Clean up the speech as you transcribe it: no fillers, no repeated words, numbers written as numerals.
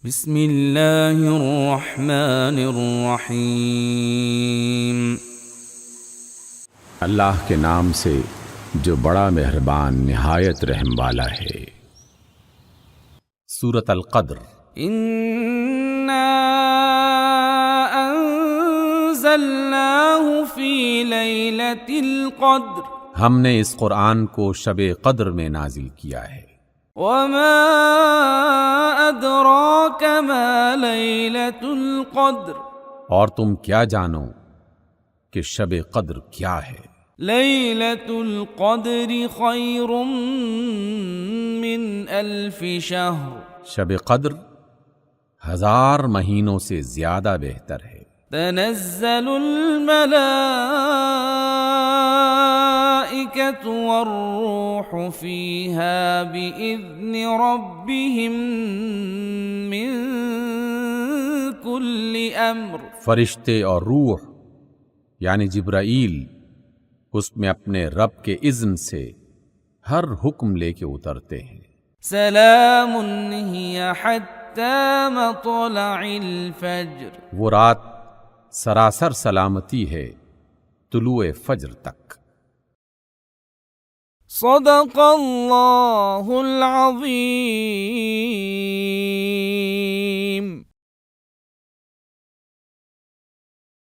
بسم اللہ الرحمن الرحیم۔ اللہ کے نام سے جو بڑا مہربان نہایت رحم والا ہے۔ سورۃ القدر۔ انا انزلناہ فی لیلۃ القدر، ہم نے اس قرآن کو شب قدر میں نازل کیا ہے۔ وما ادراک ما لیلۃ القدر، اور تم کیا جانو کہ شب قدر کیا ہے؟ لیلۃ القدر خیر من الف شہر، شب قدر 1000 مہینوں سے زیادہ بہتر ہے۔ تنزل الملائکۃ والروح فیہا بإذن ربہم من کل امر، فرشتے اور روح یعنی جبرائیل اس میں اپنے رب کے اذن سے ہر حکم لے کے اترتے ہیں۔ سلام ہی حتی مطلع الفجر، وہ رات سراسر سلامتی ہے طلوع فجر تک۔ صدق اللہ العظیم۔